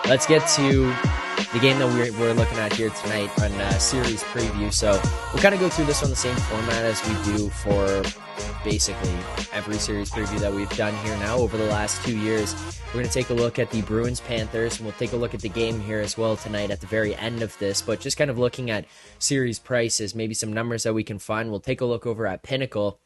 let's get to the game that we're looking at here tonight on series preview. So we'll kind of go through this on the same format as we do for basically every series preview that we've done here now over the last 2 years. We're going to take a look at the Bruins Panthers, and we'll take a look at the game here as well tonight at the very end of this, but just kind of looking at series prices, maybe some numbers that we can find. We'll take a look over at Pinnacle.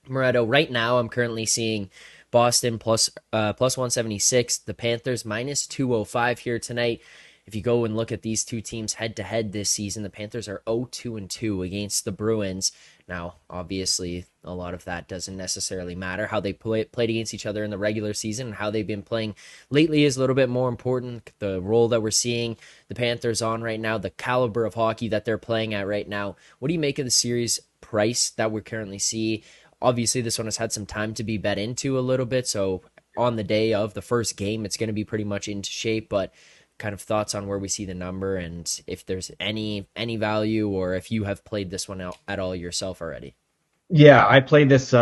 Moretto, right now I'm currently seeing Boston plus 176, the Panthers minus 205 here tonight. If you go and look at these two teams head-to-head this season, the Panthers are 0-2-2 against the Bruins. Now, obviously, a lot of that doesn't necessarily matter. How they played against each other in the regular season and how they've been playing lately is a little bit more important. The role that we're seeing the Panthers on right now, the caliber of hockey that they're playing at right now. What do you make of the series price that we currently see? Obviously, this one has had some time to be bet into a little bit, so on the day of the first game, it's going to be pretty much into shape, but kind of thoughts on where we see the number and if there's any value or if you have played this one out at all yourself already. Yeah, I played this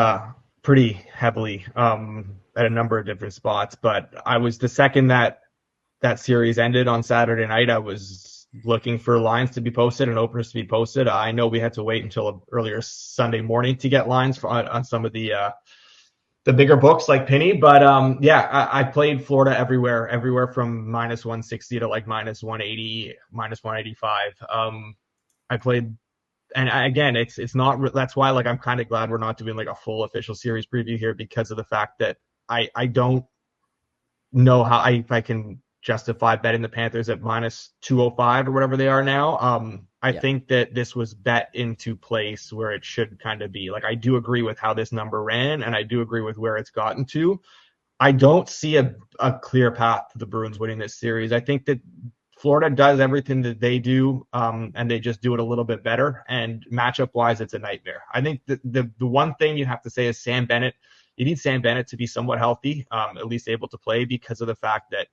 pretty heavily at a number of different spots, but I was the second that series ended on Saturday night, I was looking for lines to be posted and openers to be posted. I know we had to wait until earlier Sunday morning to get lines on some of the bigger books like Penny, but I played Florida everywhere from minus 160 to like minus 180, minus 185. I played, and again, it's not. That's why like I'm kind of glad we're not doing like a full official series preview here because of the fact that I don't know how if I can justify betting the Panthers at minus 205 or whatever they are now. I think that this was bet into place where it should kind of be. Like, I do agree with how this number ran, and I do agree with where it's gotten to. I don't see a clear path to the Bruins winning this series. I think that Florida does everything that they do, and they just do it a little bit better. And matchup-wise, it's a nightmare. I think the one thing you have to say is Sam Bennett. You need Sam Bennett to be somewhat healthy, at least able to play, because of the fact that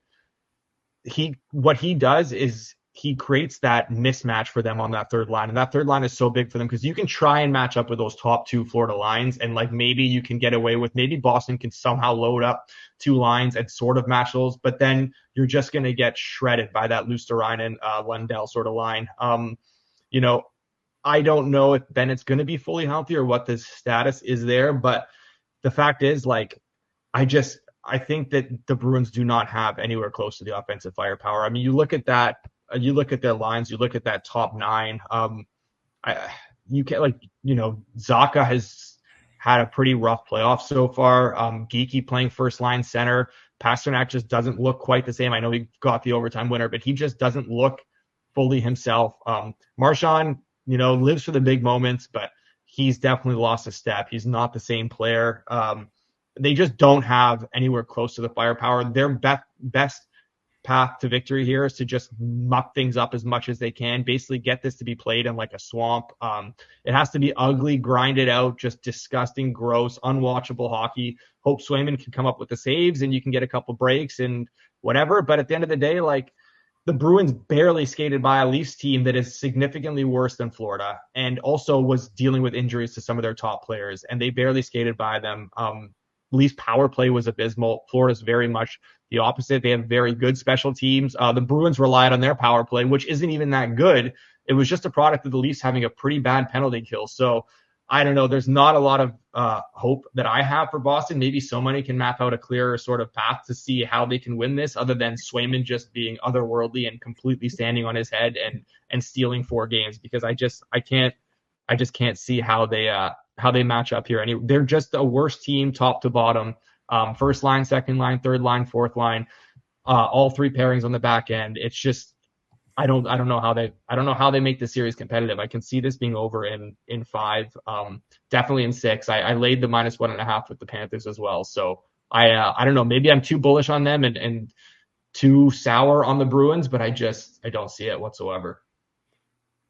what he does is he creates that mismatch for them on that third line. And that third line is so big for them because you can try and match up with those top two Florida lines. And like maybe you can get away with, maybe Boston can somehow load up two lines and sort of match those. But then you're just going to get shredded by that Luosterainen, Lundell sort of line. I don't know if Bennett's going to be fully healthy or what the status is there. But the fact is, like, I think that the Bruins do not have anywhere close to the offensive firepower. I mean, you look at that. You look at their lines, you look at that top nine. You can't Zacha has had a pretty rough playoff so far. Geeky playing first line center. Pasternak just doesn't look quite the same. I know he got the overtime winner, but he just doesn't look fully himself. Marchand, lives for the big moments, but he's definitely lost a step. He's not the same player. They just don't have anywhere close to the firepower. Their best path to victory here is to just muck things up as much as they can, basically get this to be played in like a swamp. It has to be ugly, grinded out, just disgusting, gross, unwatchable hockey. Hope Swayman can come up with the saves and you can get a couple breaks and whatever. But at the end of the day, like, the Bruins barely skated by a Leafs team that is significantly worse than Florida and also was dealing with injuries to some of their top players, and they barely skated by them. Leafs power play was abysmal. Florida's very much the opposite. They have very good special teams. The Bruins relied on their power play, which isn't even that good. It was just a product of the Leafs having a pretty bad penalty kill. So I don't know. There's not a lot of hope that I have for Boston. Maybe somebody can map out a clearer sort of path to see how they can win this, other than Swayman just being otherworldly and completely standing on his head and stealing 4 games, because I just can't see how they match up here. They're just a worse team top to bottom. First line, second line, third line, fourth line, all 3 pairings on the back end. It's just, I don't know how they make the series competitive. I can see this being over in 5, definitely in 6. I laid the minus 1.5 with the Panthers as well. So I don't know, maybe I'm too bullish on them and too sour on the Bruins, but I don't see it whatsoever.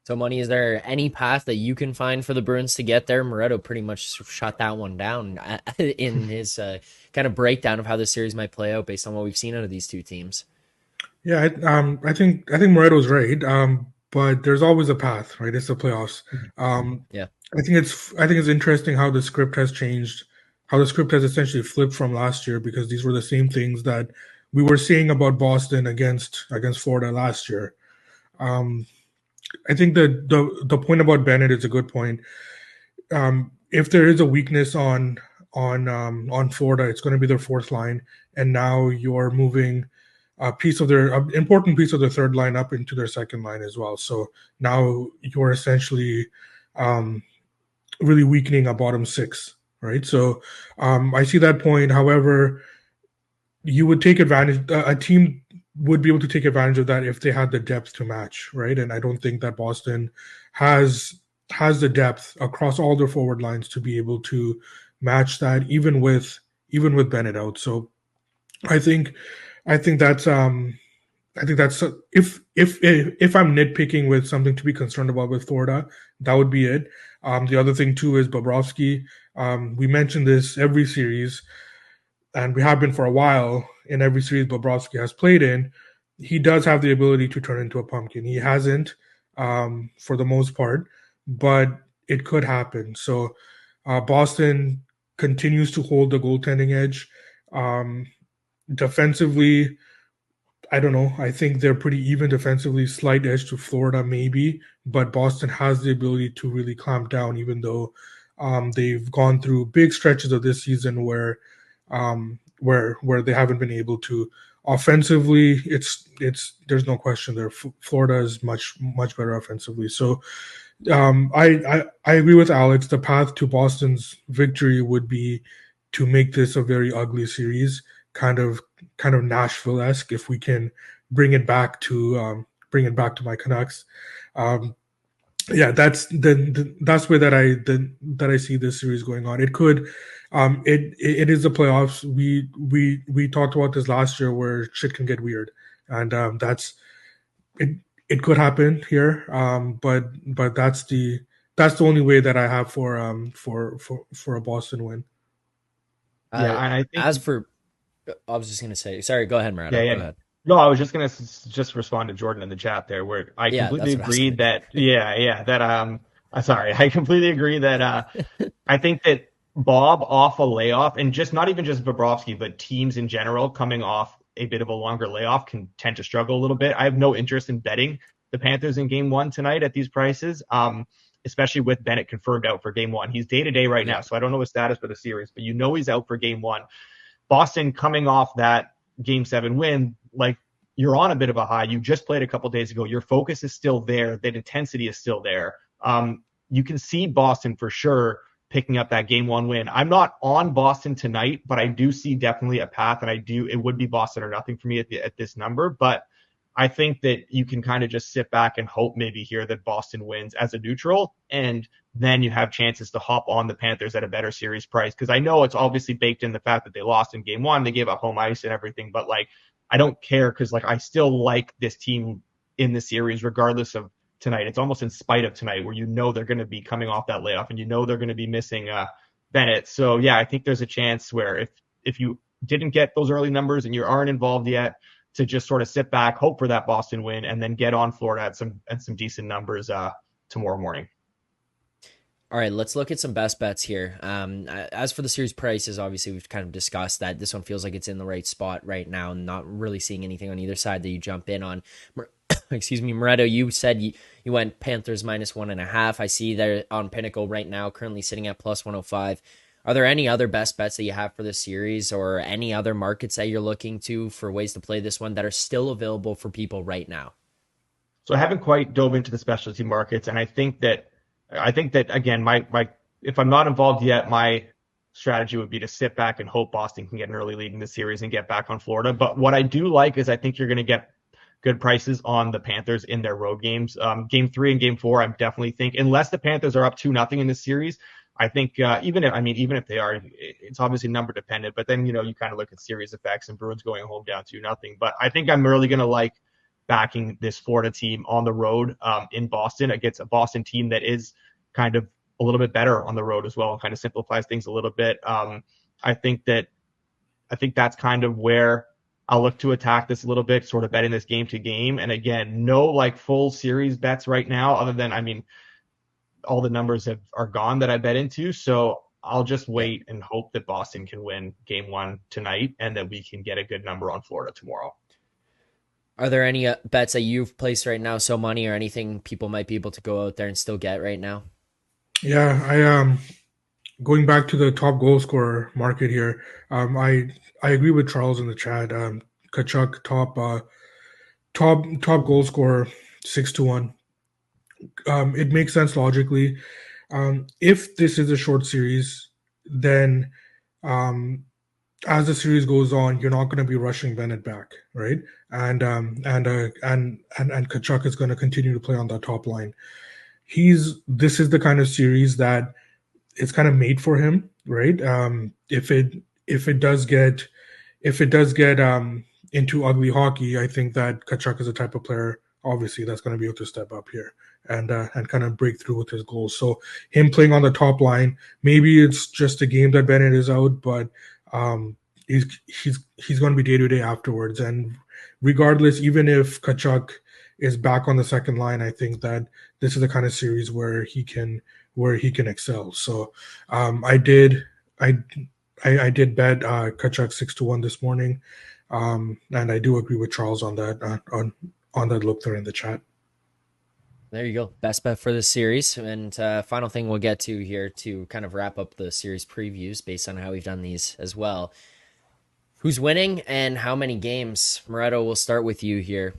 So, Money, is there any path that you can find for the Bruins to get there? Moretto pretty much shot that one down in his kind of breakdown of how the series might play out based on what we've seen out of these two teams. Yeah, I think Moretto's right, but there's always a path, right? It's the playoffs. Yeah, I think it's interesting how the script has changed, how the script has essentially flipped from last year, because these were the same things that we were saying about Boston against Florida last year. I think that the point about Bennett is a good point. If there is a weakness on Florida, it's going to be their fourth line, and now you're moving a piece of their important piece of their third line up into their second line as well. So now you're essentially really weakening a bottom six, right? So I see that point. However, you would take advantage. A team would be able to take advantage of that if they had the depth to match, right? And I don't think that Boston has the depth across all their forward lines to be able to match that, even with Bennett out. So I think that's if I'm nitpicking with something to be concerned about with Florida, that would be it. The other thing too is Bobrovsky. We mentioned this every series, and we have been for a while. In every series Bobrovsky has played in, he does have the ability to turn into a pumpkin. He hasn't for the most part, but it could happen. So Boston continues to hold the goaltending edge. Defensively, I don't know. I think they're pretty even defensively, slight edge to Florida maybe, but Boston has the ability to really clamp down, even though they've gone through big stretches of this season where they haven't been able to. Offensively, it's there's no question there. Florida is much better offensively. So I agree with Alex. The path to Boston's victory would be to make this a very ugly series, kind of Nashville-esque, if we can bring it back to my Canucks. That's that's where that I see this series going on. It could, it is the playoffs. We talked about this last year where shit can get weird, and that's it. It could happen here, but that's the only way that I have for a Boston win. Yeah, and I think I was just gonna say, sorry, go ahead, Moretto. Yeah. Go ahead. No, I was just gonna just respond to Jordan in the chat there, where I completely agree I completely agree that I think that Bob off a layoff, and just not even just Bobrovsky, but teams in general coming off a bit of a longer layoff can tend to struggle a little bit. I have no interest in betting the Panthers in Game 1 tonight at these prices, especially with Bennett confirmed out for Game 1. He's day-to-day right now, so I don't know his status for the series, but he's out for Game 1. Boston coming off that Game 7 win, like, you're on a bit of a high. You just played a couple days ago. Your focus is still there. That intensity is still there. You can see Boston for sure picking up that Game 1 win. I'm not on Boston tonight, but I do see definitely a path, and it would be Boston or nothing for me at this number. But I think that you can kind of just sit back and hope maybe here that Boston wins as a neutral, and then you have chances to hop on the Panthers at a better series price. Because I know it's obviously baked in the fact that they lost in Game 1, they gave up home ice and everything, but like, I don't care, because like, I still like this team in the series regardless of tonight. It's almost in spite of tonight, where they're going to be coming off that layoff, and they're going to be missing Bennett. So yeah, I think there's a chance where if you didn't get those early numbers and you aren't involved yet, to just sort of sit back, hope for that Boston win, and then get on Florida at some decent numbers tomorrow morning. All right, let's look at some best bets here. As for the series prices, obviously we've kind of discussed that. This one feels like it's in the right spot right now, not really seeing anything on either side that you jump in on. Excuse me, Moretto, you said you went Panthers -1.5. I see that on Pinnacle right now, currently sitting at +105. Are there any other best bets that you have for this series, or any other markets that you're looking to for ways to play this one that are still available for people right now? So I haven't quite dove into the specialty markets, and I think that again, my if I'm not involved yet, my strategy would be to sit back and hope Boston can get an early lead in the series and get back on Florida. But what I do like is I think you're going to get good prices on the Panthers in their road games. Game 3 and Game 4, I'm definitely think, unless the Panthers are up 2-0 in this series, I think even if they are, it's obviously number dependent. But then you kind of look at series effects and Bruins going home down 2-0. But I think I'm really going to like backing this Florida team on the road in Boston against a Boston team that is kind of a little bit better on the road as well, and kind of simplifies things a little bit. I think that's kind of where I'll look to attack this a little bit, sort of betting this game to game. And again, no like full series bets right now, other than all the numbers are gone that I bet into. So I'll just wait and hope that Boston can win game 1 tonight and that we can get a good number on Florida tomorrow. Are there any bets that you've placed right now, so money or anything people might be able to go out there and still get right now? Yeah, I going back to the top goal scorer market here. I agree with Charles in the chat. Kachuk top goal scorer 6-1. It makes sense logically. If this is a short series, then as the series goes on, you're not going to be rushing Bennett back, right? And Kachuk is going to continue to play on that top line. This is the kind of series that it's kind of made for him, right? If it does get into ugly hockey, I think that Kachuk is the type of player, obviously, that's going to be able to step up here and kind of break through with his goals. So him playing on the top line, maybe it's just a game that Bennett is out, but he's going to be day to day afterwards. And regardless, even if Kachuk is back on the second line, I think that this is the kind of series where he can excel. So I did bet Kachuk 6-1 this morning, and I do agree with Charles on that on that look there in the chat. There you go. Best bet for this series. And final thing we'll get to here to kind of wrap up the series previews based on how we've done these as well. Who's winning and how many games? Moretto, we'll start with you here.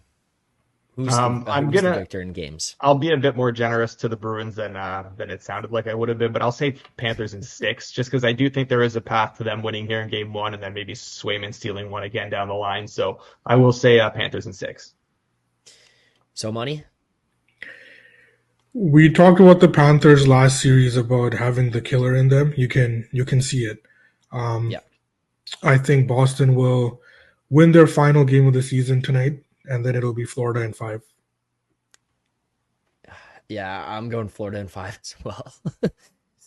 Who's the victor in games? I'll be a bit more generous to the Bruins than it sounded like I would have been, but I'll say Panthers in 6, just because I do think there is a path to them winning here in game 1 and then maybe Swayman stealing one again down the line. So I will say Panthers in 6. So money? We talked about the Panthers last series about having the killer in them. You can see it. Yeah. I think Boston will win their final game of the season tonight, and then it'll be Florida in 5. Yeah, I'm going Florida in 5 as well.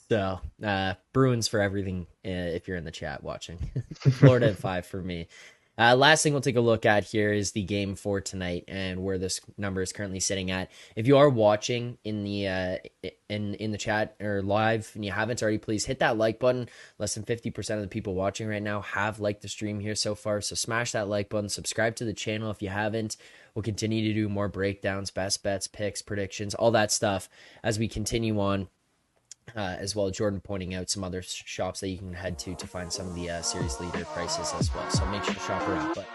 So Bruins for everything if you're in the chat watching. Florida in 5 for me. Last thing we'll take a look at here is the game for tonight and where this number is currently sitting at. If you are watching in the in the chat or live and you haven't already, please hit that like button. Less than 50% of the people watching right now have liked the stream here so far, so smash that like button. Subscribe to the channel if you haven't. We'll continue to do more breakdowns, best bets, picks, predictions, all that stuff as we continue on. As well, Jordan pointing out some other shops that you can head to find some of the series leader prices as well. So make sure to shop around. But